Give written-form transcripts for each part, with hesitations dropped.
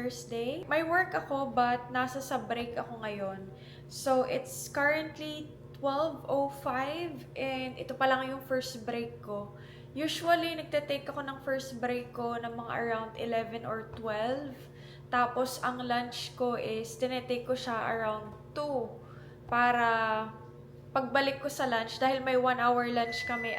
Thursday. May work ako but nasa sa break ako ngayon. So it's currently 12:05 and ito pa lang yung first break ko. Usually, nagte-take ako ng first break ko ng mga around 11 or 12. Tapos, ang lunch ko is, tinetake ko siya around 2 para pagbalik ko sa lunch, dahil may 1 hour lunch kami.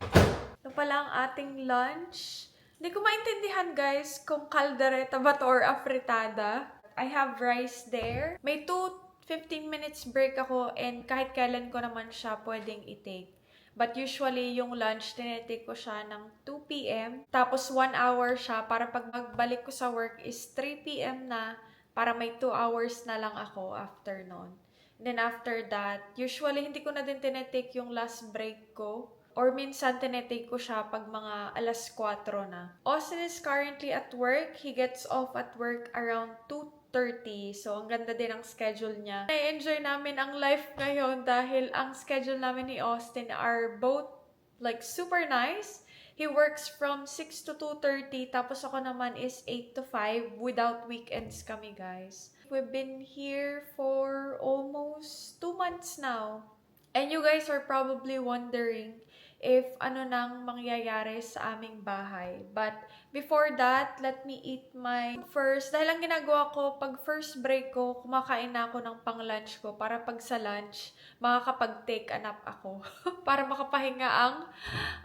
Ito pala ang ating lunch. Hindi ko maintindihan guys kung caldereta ba to or afritada. I have rice there. May 15 minutes break ako and kahit kailan ko naman siya pwedeng i-take. But usually, yung lunch, tinetake ko siya ng 2 p.m. Tapos 1 hour siya para pag magbalik ko sa work is 3 p.m. na para may 2 hours na lang ako after nun. And then after that, usually hindi ko na din tinetake yung last break ko. Or minsan, tinetake ko siya pag mga 4:00 na. Austin is currently at work. He gets off at work around 2:30. So, ang ganda din ang schedule niya. Na-enjoy namin ang life ngayon dahil ang schedule namin ni Austin are both like super nice. He works from 6 to 2:30. Tapos ako naman is 8 to 5 without weekends kami, guys. We've been here for almost 2 months now. And you guys are probably wondering if ano nang mangyayari sa aming bahay. But before that, let me eat my first. Dahil ang ginagawa ko, pag first break ko, kumakain na ako ng pang-lunch ko para pag sa lunch, makakapag-take a nap ako. Para makapahinga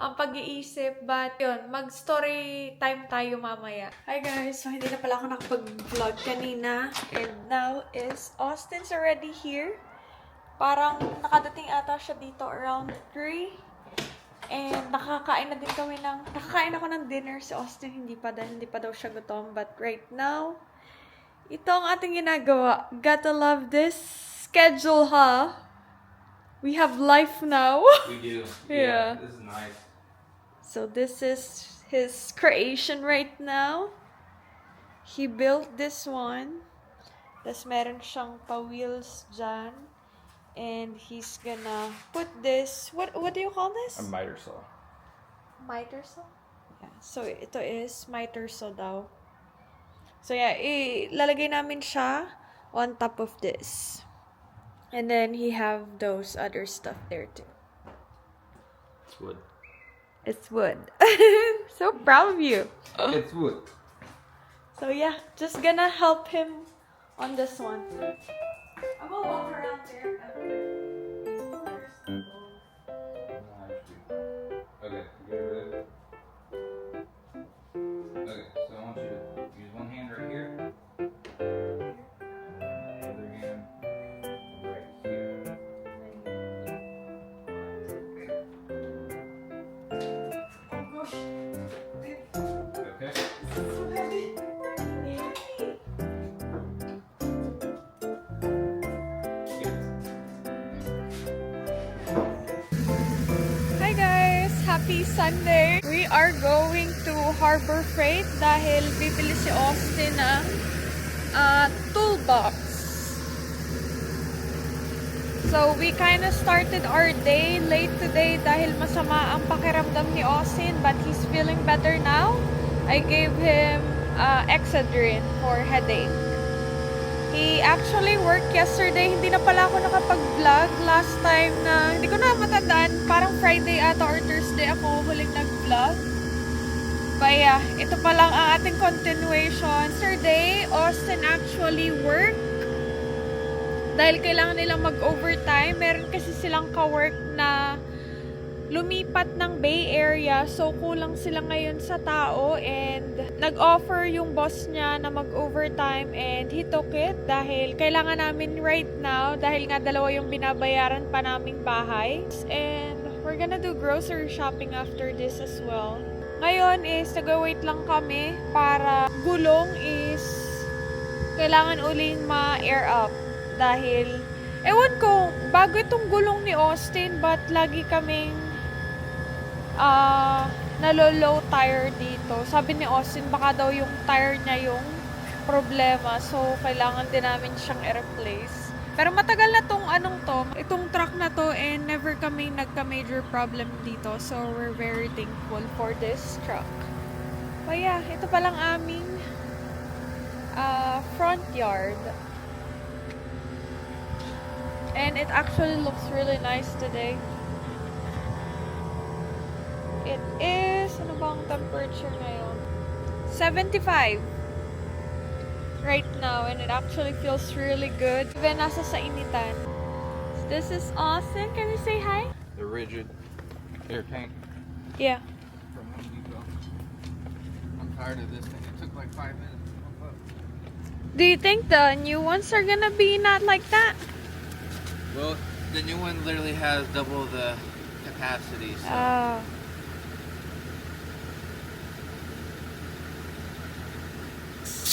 ang pag-iisip. But yun, mag-story time tayo mamaya. Hi guys! So, hindi na pala ako nakapag-vlog kanina. And now is Austin's already here. Parang nakadating ata siya dito around 3. And nakakain ako ng dinner si Austin, hindi pa daw siya gutom. But right now, ito ang ating ginagawa. Gotta love this schedule, huh? We have life now. We do. Yeah. This is nice. So this is his creation right now. He built this one. Tapos meron siyang pa-wheels dyan. And he's gonna put this, what do you call this? A miter saw. Miter saw? Yeah. So, ito is miter saw daw. So, yeah, ilalagay namin siya on top of this. And then, he have those other stuff there too. It's wood. It's wood. So proud of you. It's wood. So, yeah, just gonna help him on this one. I'm gonna walk around there. Okay, get rid of it. Okay, so I want you to use one hand right here. Other hand right here. Oh gosh. Okay. So heavy. Hi guys! Happy Sunday! We are going to Harbor Freight dahil bibili si Austin ng toolbox. So we kind of started our day late today dahil masama ang pakiramdam ni Austin, but he's feeling better now. I gave him Excedrin for headache. He actually worked yesterday. Hindi na pala ako nakapag-vlog. Last time na, hindi ko na matandaan, parang Friday ata or Thursday ako huling nag-vlog. But yeah, ito pa lang ang ating continuation. Yesterday, Austin actually worked. Dahil kailangan nilang mag-overtime. Meron kasi silang ka-work na lumipat ng Bay Area. So, kulang sila ngayon sa tao. And nag-offer yung boss niya na mag-overtime. And he took it dahil kailangan namin right now. Dahil nga dalawa yung binabayaran pa naming bahay. And we're gonna do grocery shopping after this as well. Ngayon is nag-wait lang kami para gulong is kailangan uling ma-air up. Dahil, ewan ko, bago itong gulong ni Austin, but lagi kaming nalo-low tire dito. Sabi ni Austin, baka daw yung tire niya yung problema. So, kailangan din namin siyang i-replace. Pero matagal na itong truck na to, and never kami nagka-major problem dito. So, we're very thankful for this truck. Oh yeah, ito palang aming front yard. And it actually looks really nice today. It is, ano bang temperature ngayon? 75 right now, and it actually feels really good. Even nasa sa initan. This is Austin. Can you say hi? The rigid air tank Yeah. from Home Depot. I'm tired of this thing. It took like 5 minutes to pump up. Do you think the new ones are gonna be not like that? Well, the new one literally has double the capacity. So.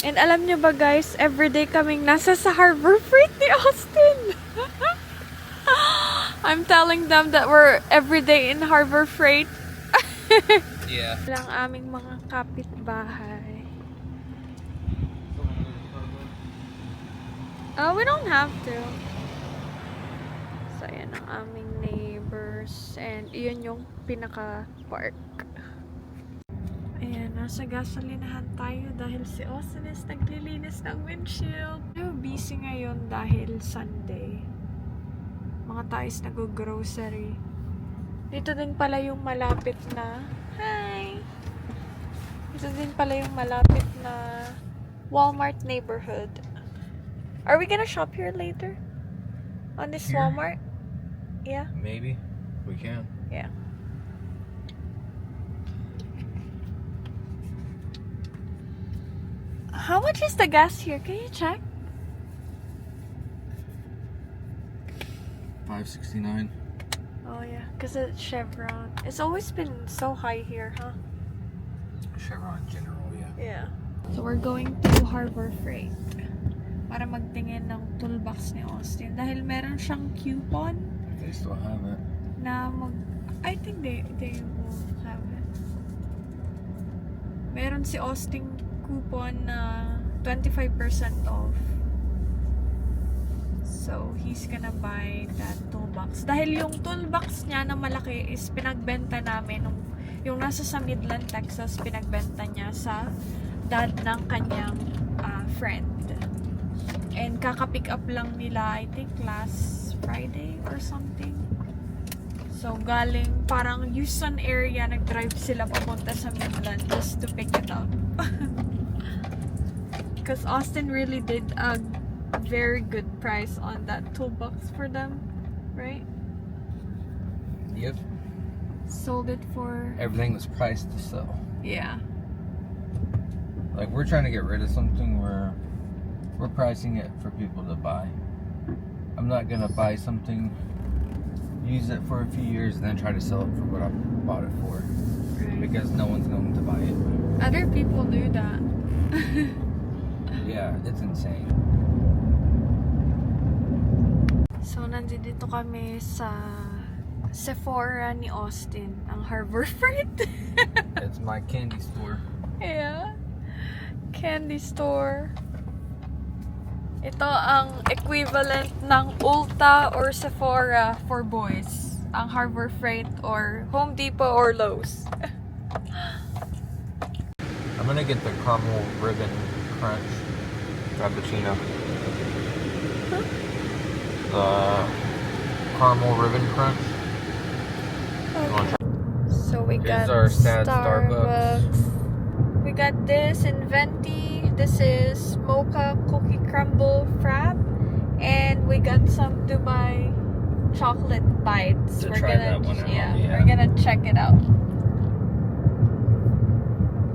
And alam nyo ba guys, everyday kaming nasa sa Harbor Freight ni Austin. I'm telling them that we're everyday in Harbor Freight. Yeah. Lang aming mga kapitbahay. We don't have to. So, ayan ang aming neighbors. And yun yung pinaka-park. Ayan, nasa gasolinahan tayo dahil si Austin is naglilinis ng windshield. Busy ngayon dahil Sunday. Mga tayo is nag-grocery. Dito din pala yung malapit na... Hi! Dito din pala yung malapit na Walmart neighborhood. Are we gonna shop here later? On this Here? Walmart? Yeah? Maybe we can. Yeah. How much is the gas here? Can you check? $5.69. Oh yeah, because it's Chevron. It's always been so high here, huh? Chevron General, yeah. Yeah. So we're going to Harbor Freight para magtingin ng toolbox ni Austin. Dahil meron siyang coupon They still have it. na I think they will have it. Meron si Austin coupon na 25% off. So, he's gonna buy that toolbox. Dahil yung toolbox niya na malaki is pinagbenta namin yung nasa sa Midland, Texas, pinagbenta niya sa dad ng kanyang friend. And kaka-pick up lang nila, I think last Friday or something. So, galing parang Houston area, nag-drive sila papunta sa Midland just to pick it up. Because Austin really did a very good price on that toolbox for them, right? Yep. Sold it for... Everything was priced to sell. Yeah. Like, we're trying to get rid of something where we're pricing it for people to buy. I'm not gonna buy something, use it for a few years, and then try to sell it for what I bought it for. Right. Because no one's going to buy it. Other people do that. Yeah, it's insane. So, nandito kami sa Sephora ni Austin, ang Harbor Freight. It's my candy store. Yeah. Candy store. Ito ang equivalent ng Ulta or Sephora for boys. Ang Harbor Freight or Home Depot or Lowe's. I'm gonna get the caramel ribbon crunch frappuccino. Huh? The caramel ribbon crunch. You wanna try? So we Here's got our sad Starbucks. We got this in Venti. This is mocha cookie crumble frap, and we got some Dubai chocolate bites. To we're try gonna that one out, yeah. we're gonna check it out.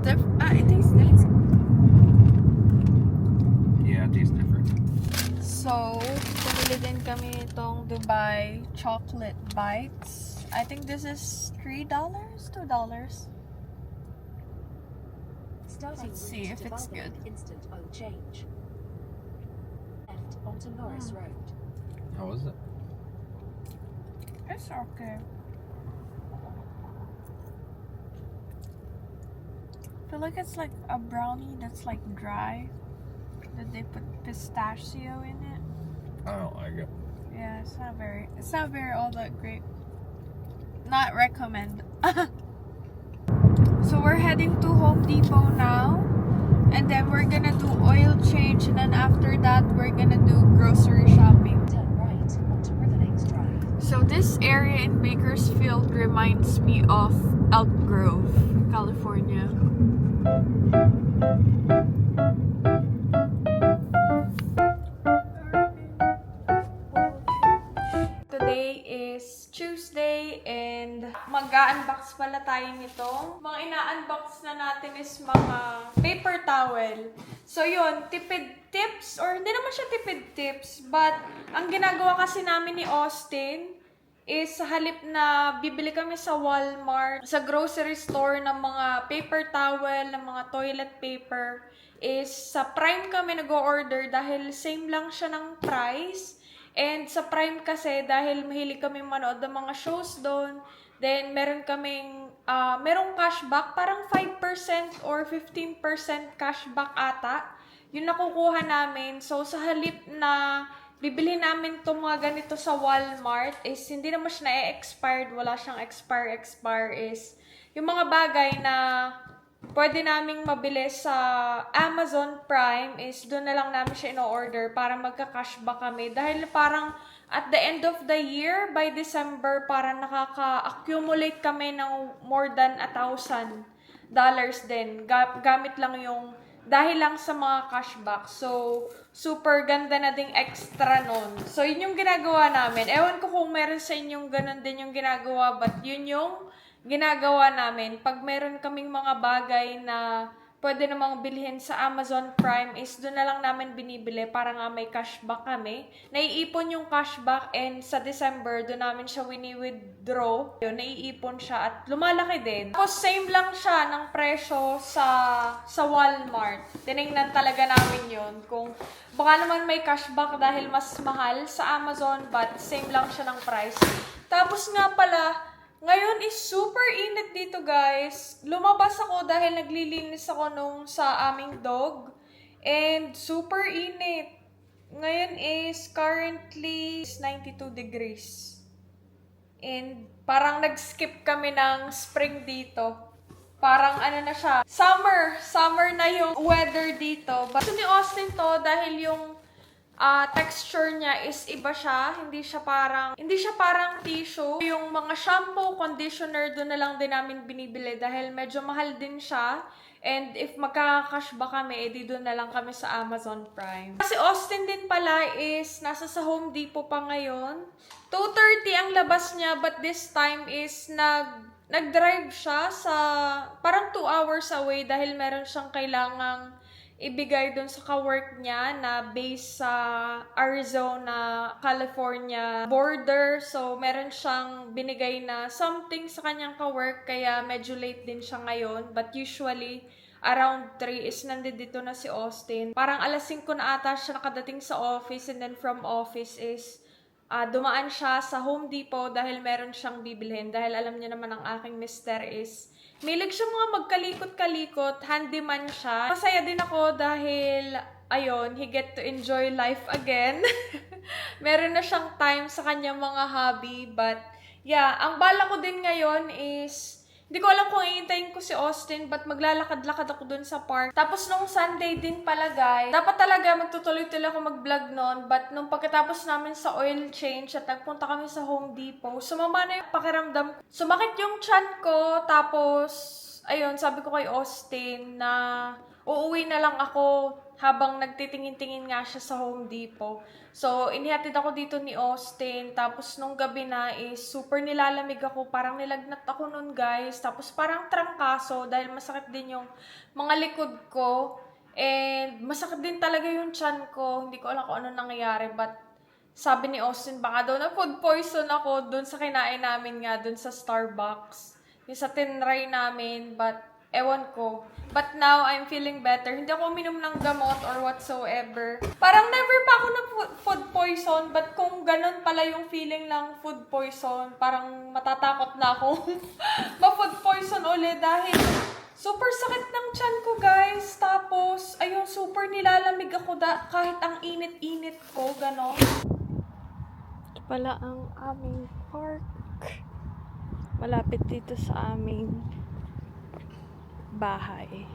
It tastes different. Yeah, it tastes different. So, pumili din kami itong Dubai chocolate bites. I think this is $3, $2. Let's see if it's good. Instant oil change. Left onto Norris Road. How was it? It's okay. I feel like it's like a brownie that's like dry. That they put pistachio in it. I don't like it. Yeah, it's not very all that great. Not recommend. So we're heading to Home Depot now. And then we're gonna do oil change. And then after that, we're gonna do grocery shopping. Turn right onto River Lakes Drive. So this area in Bakersfield reminds me of Elk Grove, California. Today is Tuesday and mag-unbox pala tayo nito. Mga ina-unbox na natin is mga paper towel. So yun, tipid tips, or hindi naman siya tipid tips, but ang ginagawa kasi namin ni Austin is sa halip na bibili kami sa Walmart, sa grocery store ng mga paper towel, ng mga toilet paper, is sa Prime kami nag-order dahil same lang siya ng price. And sa Prime kasi, dahil mahilig kami manood ng mga shows doon, then meron kaming, merong cashback, parang 5% or 15% cashback ata. Yun nakukuha namin. So sa halip na bibili namin itong mga ganito sa Walmart, is hindi naman siya na-expired, wala siyang expire is yung mga bagay na pwede naming mabili sa Amazon Prime is doon na lang namin siya in-order para magka-cashback kami. Dahil parang at the end of the year, by December, parang nakaka-accumulate kami ng more than $1,000 din. Gamit lang yung, dahil lang sa mga cashback. So, super ganda na ding extra nun. So, yun yung ginagawa namin. Ewan ko kung meron sa inyong ganun din yung ginagawa, but yun yung ginagawa namin. Pag meron kaming mga bagay na pwede namang bilhin sa Amazon Prime, is doon na lang namin binibili para nga may cashback kami. Naiipon yung cashback and sa December, doon namin siya wini-withdraw. Yun, naiipon siya at lumalaki din. Tapos same lang siya ng presyo sa Walmart. Tinignan talaga namin yun. Kung baka naman may cashback dahil mas mahal sa Amazon, but same lang siya ng price. Tapos nga pala, ngayon is super init dito, guys. Lumabas ako dahil naglilinis ako nung sa aming dog. And super init. Ngayon is currently 92 degrees. And parang nag-skip kami ng spring dito. Parang ano na siya, summer na yung weather dito. But ito ni Austin to dahil yung texture niya is iba siya, hindi siya parang tissue. Yung mga shampoo, conditioner, doon na lang din namin binibili dahil medyo mahal din siya. And if magkakashba kami, edi doon na lang kami sa Amazon Prime. Kasi Austin din pala is nasa sa Home Depot pa ngayon. 2:30 ang labas niya, but this time is nag-drive siya sa parang 2 hours away dahil meron siyang kailangang ibigay doon sa ka-work niya na based sa Arizona, California border. So, meron siyang binigay na something sa kanyang ka-work, kaya medyo late din siya ngayon. But usually, around 3 is nandito na si Austin. Parang alas 5 na ata siya nakadating sa office, and then from office is dumaan siya sa Home Depot dahil meron siyang bibilhin. Dahil alam niya naman ang aking mister is milig siya mga magkalikot-kalikot, handyman siya. Masaya din ako dahil, ayun, he get to enjoy life again. Meron na siyang time sa kanyang mga hobby, but yeah, ang bala ko din ngayon is, hindi ko alam kung iintayin ko si Austin, but maglalakad-lakad ako dun sa park. Tapos nung Sunday din pala, guys, dapat talaga magtutuloy-tuloy ako mag-vlog nun, but nung pagkatapos namin sa oil change at nagpunta kami sa Home Depot, sumama na yung pakiramdam. Sumakit yung tiyan ko, tapos, ayun, sabi ko kay Austin na uuwi na lang ako habang nagtitingin-tingin nga siya sa Home Depot. So, inihatid ako dito ni Austin. Tapos, nung gabi na is super nilalamig ako. Parang nilagnat ako nun, guys. Tapos, parang trangkaso dahil masakit din yung mga likod ko. And, masakit din talaga yung tiyan ko. Hindi ko alam kung ano nangyayari. But, sabi ni Austin, baka daw na food poison ako dun sa kinain namin nga, dun sa Starbucks. Yung sa tinry namin. But, ewan ko. But now, I'm feeling better. Hindi ako uminom ng gamot or whatsoever. Parang never pa ako na food poison. But kung ganun pala yung feeling ng food poison, parang matatakot na ako ma-food poison ulit dahil super sakit ng tiyan ko, guys. Tapos, ayun, super nilalamig ako kahit ang init-init ko, gano'n. Ito pala ang aming park. Malapit dito sa aming bahay.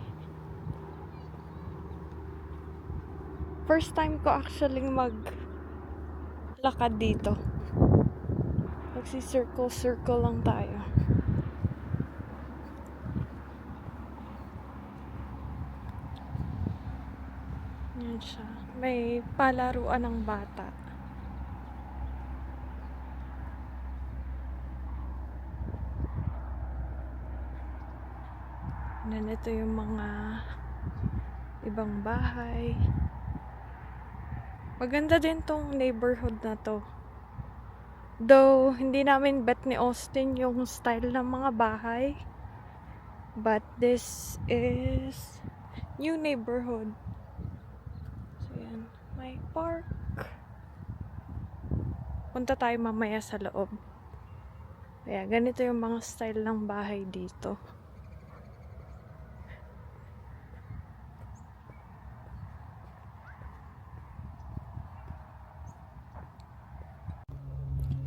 First time ko actually maglakad dito. Magsi-circle-circle lang tayo. Yan siya. May palaruan ng bata. Ito yung mga ibang bahay. Maganda din tong neighborhood na to. Though, hindi namin bet ni Austin yung style ng mga bahay. But this is new neighborhood. So, yan. May park. Punta tayo mamaya sa loob. Kaya, ganito yung mga style ng bahay dito.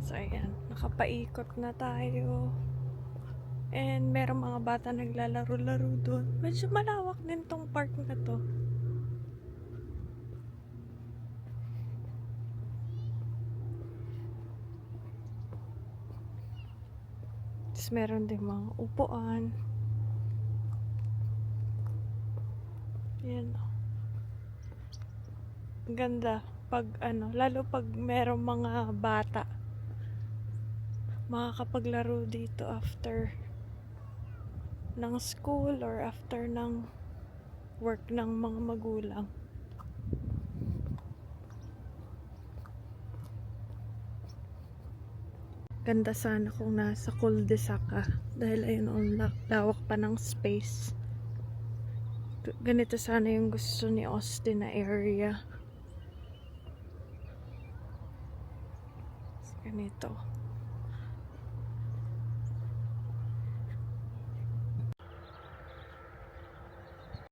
So, ayan. Nakapaikot na tayo. And, merong mga bata naglalaro-laro doon. Medyo malawak din tong park na to. Tapos, meron din mga upuan. Ayan. Ang ganda. Pag, lalo pag merong mga bata. Makakapaglaro dito after ng school or after ng work ng mga magulang. Ganda sana kung nasa cul-de-sac ka dahil ayun ang lawak pa ng space. Ganito sana yung gusto ni Austin na area. Ganito.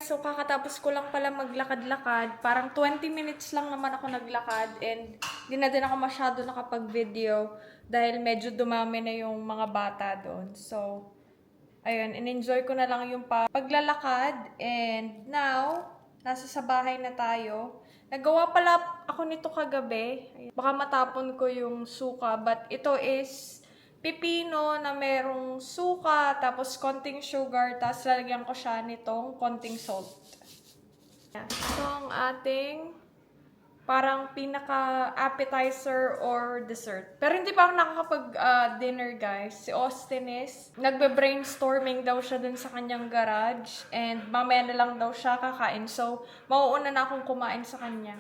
So, kakatapos ko lang pala maglakad-lakad. Parang 20 minutes lang naman ako naglakad and hindi na din ako masyado nakapag-video dahil medyo dumami na yung mga bata doon. So, ayun, in-enjoy ko na lang yung paglalakad and now, nasa sa bahay na tayo. Nagawa pala ako nito kagabi. Baka matapon ko yung suka but ito is pipino na merong suka, tapos konting sugar, tapos lalagyan ko siya nitong konting salt. Ito ang ating parang pinaka-appetizer or dessert. Pero hindi pa ako nakakapag-dinner, guys. Si Austin is nagbe-brainstorming daw siya dun sa kanyang garage and mamaya na lang daw siya kakain. So, mauuna na akong kumain sa kanya.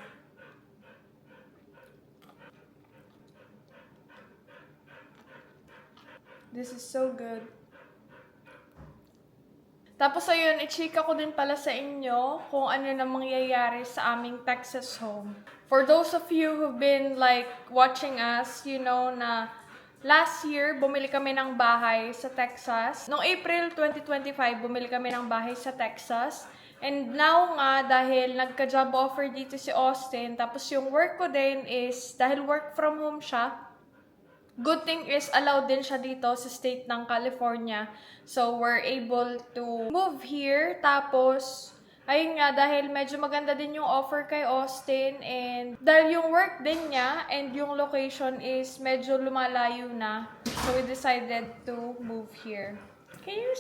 This is so good. Tapos ayun, i-chika ko din pala sa inyo kung ano na mangyayari sa aming Texas home. For those of you who've been like watching us, you know na last year, bumili kami ng bahay sa Texas. Noong April 2025, bumili kami ng bahay sa Texas. And now nga, dahil nagka-job offer dito si Austin, tapos yung work ko din is, dahil work from home siya, good thing is, allowed din siya dito sa state ng California. So, we're able to move here. Tapos, ayun nga, dahil medyo maganda din yung offer kay Austin. And dahil yung work din niya and yung location is medyo lumalayo na. So, we decided to move here. Can you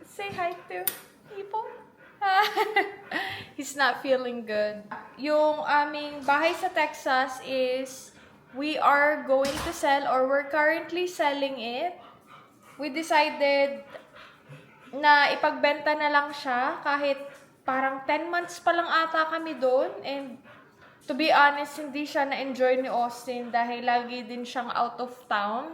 say hi to people? He's not feeling good. Yung aming bahay sa Texas is we are going to sell or we're currently selling it. We decided na ipagbenta na lang siya kahit parang 10 months pa lang ata kami doon. And to be honest, hindi siya na-enjoy ni Austin dahil lagi din siyang out of town.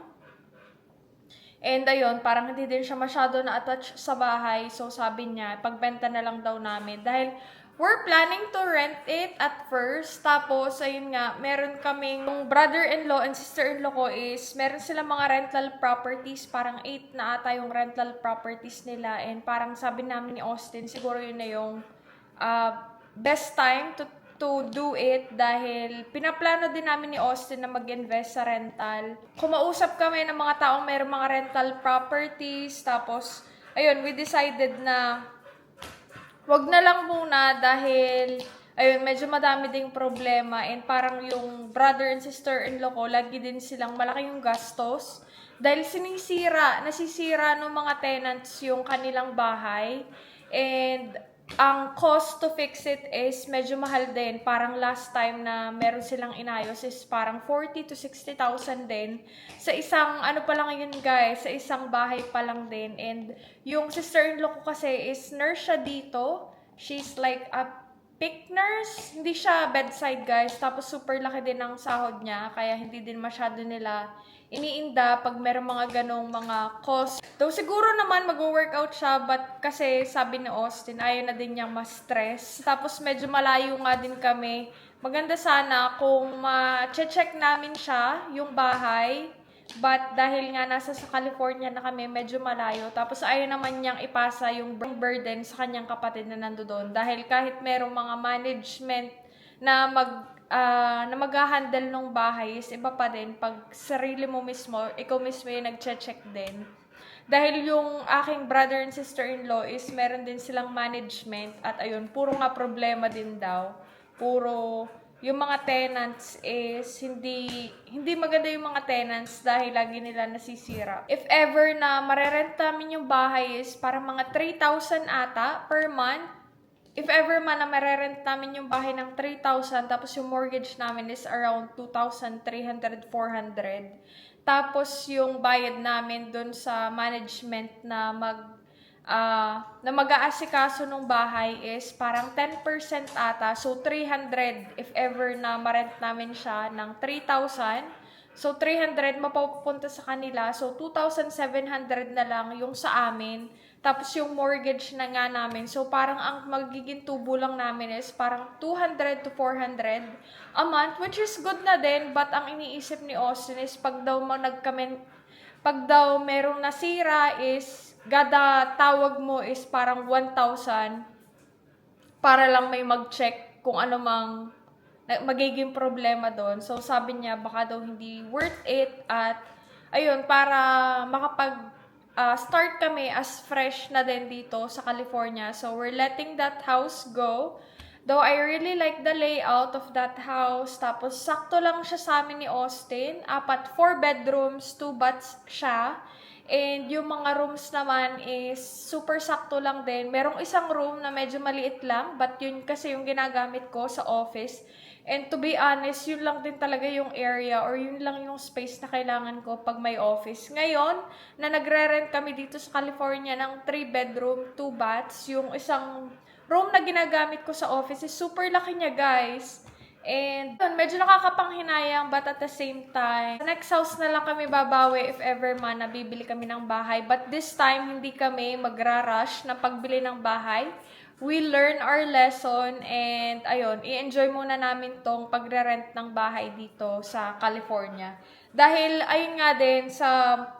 And ayun, parang hindi din siya masyado na-attach sa bahay. So sabi niya, pagbenta na lang daw namin. Dahil we're planning to rent it at first. Tapos, ayun nga, meron kaming brother-in-law and sister-in-law ko is, meron silang mga rental properties. Parang 8 na ata yung rental properties nila. And parang sabi namin ni Austin, siguro yun na yung best time to do it dahil pinaplano din namin ni Austin na mag-invest sa rental. Kumausap kami ng mga taong mayroong mga rental properties. Tapos, ayun, we decided na wag na lang muna dahil ayun, medyo madami ding problema and parang yung brother and sister-in-law ko, lagi din silang malaki yung gastos dahil nasisira ng mga tenants yung kanilang bahay and ang cost to fix it is medyo mahal din. Parang last time na meron silang inayos is parang 40 to 60,000 din. Sa isang, ano pa lang yun guys, sa isang bahay pa lang din. And yung sister-in-law ko kasi is nurse siya dito. She's like a PIC nurse. Hindi siya bedside guys. Tapos super laki din ang sahod niya. Kaya hindi din masyado nila iniinda pag meron mga ganong mga cost. Though siguro naman mag-workout siya, but kasi sabi ni Austin, ayaw na din niyang ma-stress. Tapos medyo malayo nga din kami. Maganda sana kung ma-check namin siya, yung bahay. But dahil nga nasa sa California na kami, medyo malayo. Tapos ayaw naman niyang ipasa yung burden sa kanyang kapatid na nandoon. Dahil kahit merong mga management na mag-handle ng bahay is iba pa din pag sarili mo mismo, ikaw mismo yung nag-check din. Dahil yung aking brother and sister-in-law is meron din silang management at ayun, puro nga problema din daw. Puro yung mga tenants is hindi maganda yung mga tenants dahil lagi nila nasisira. If ever na marerent namin yung bahay is parang mga 3,000 ata per month. If ever man na marerent namin yung bahay ng 3,000, tapos yung mortgage namin is around 2,300, 400. Tapos yung bayad namin dun sa management na mag-aasikaso ng bahay is parang 10% ata. So 300 if ever na marent namin siya ng 3,000. So 300 mapapunta sa kanila. So 2,700 na lang yung sa amin. Tapos yung mortgage na nga namin. So parang ang magiging tubo lang namin is parang 200 to 400 a month, which is good na din. But ang iniisip ni Austin is pag daw merong nasira is gada tawag mo is parang 1,000 para lang may mag-check kung ano mang magiging problema doon. So sabi niya baka daw hindi worth it at ayun, para start kami as fresh na din dito sa California. So, we're letting that house go. Though, I really like the layout of that house. Tapos, sakto lang siya sa amin ni Austin. 4 bedrooms, 2 baths siya. And yung mga rooms naman is super sakto lang din. Merong isang room na medyo maliit lang. But yun kasi yung ginagamit ko sa office. And to be honest, yun lang din talaga yung area or yun lang yung space na kailangan ko pag may office. Ngayon, na nagre-rent kami dito sa California ng 3 bedroom, 2 baths, yung isang room na ginagamit ko sa office is super laki niya guys. And medyo nakakapanghinayang but at the same time, next house na lang kami babawi if ever man na bibili kami ng bahay. But this time, hindi kami magra-rush na pagbili ng bahay. We learn our lesson and ayun, i-enjoy muna namin tong pagre-rent ng bahay dito sa California. Dahil ayun nga din sa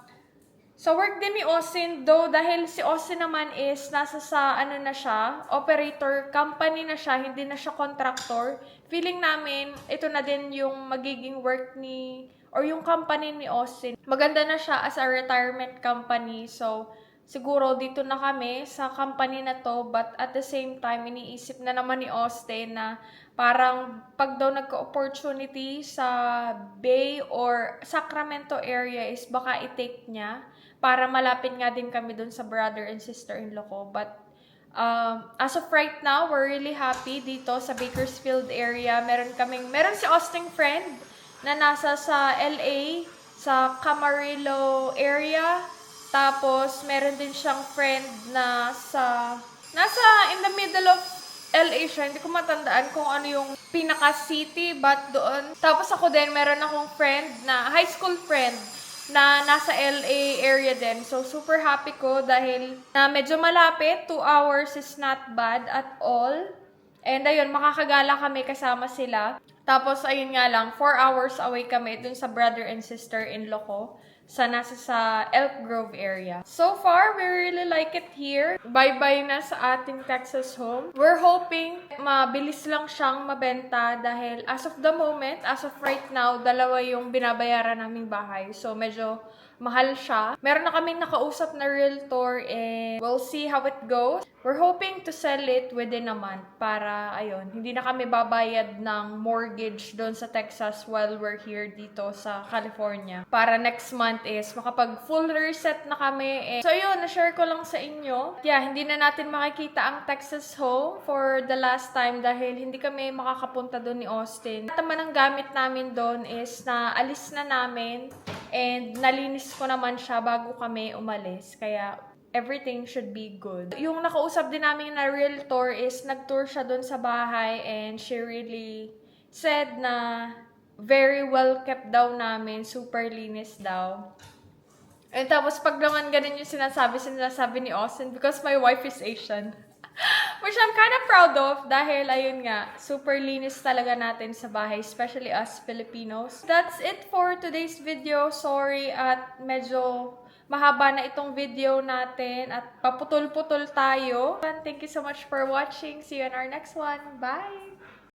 work din ni Austin, though dahil si Austin naman is nasa sa ano na siya, operator company na siya, hindi na siya contractor. Feeling namin ito na din yung magiging work ni or yung company ni Austin. Maganda na siya as a retirement company. So siguro dito na kami sa company na to, but at the same time, iniisip na naman ni Austin na parang pag daw nagka-opportunity sa Bay or Sacramento area is baka i-take niya para malapit nga din kami dun sa brother and sister-in-law ko. But as of right now, we're really happy dito sa Bakersfield area. Meron si Austin friend na nasa sa LA, sa Camarillo area. Tapos, meron din siyang friend na nasa in the middle of LA siya. Hindi ko matandaan kung ano yung pinaka-city, but doon. Tapos ako din, meron akong friend high school friend, na nasa LA area din. So, super happy ko dahil na medyo malapit. 2 hours is not bad at all. And ayun, makakagala kami kasama sila. Tapos, ayun nga lang, 4 hours away kami dun sa brother and sister-in-law ko. Nasa sa Elk Grove area. So far, we really like it here. Bye-bye na sa ating Texas home. We're hoping mabilis lang siyang mabenta dahil as of the moment, as of right now, 2 yung binabayaran naming bahay. So medyo mahal siya. Meron na kaming nakausap na realtor and we'll see how it goes. We're hoping to sell it within a month para, ayun, hindi na kami babayad ng mortgage doon sa Texas while we're here dito sa California. Para next month is makapag full reset na kami. So, ayun, na-share ko lang sa inyo. Yeah, hindi na natin makikita ang Texas home for the last time dahil hindi kami makakapunta doon ni Austin. At naman ang gamit namin doon is na alis na namin and nalinis ko naman siya bago kami umalis. Kaya, everything should be good. Yung nakausap din namin na realtor is nag-tour siya doon sa bahay and she really said na very well kept daw namin, super linis daw. And tapos pag naman ganun yung sinasabi ni Austin because my wife is Asian. Which I'm kind of proud of dahil ayun nga, super linis talaga natin sa bahay, especially us Filipinos. That's it for today's video. Sorry at medyo mahaba na itong video natin at paputol-putol tayo. Thank you so much for watching. See you in our next one. Bye!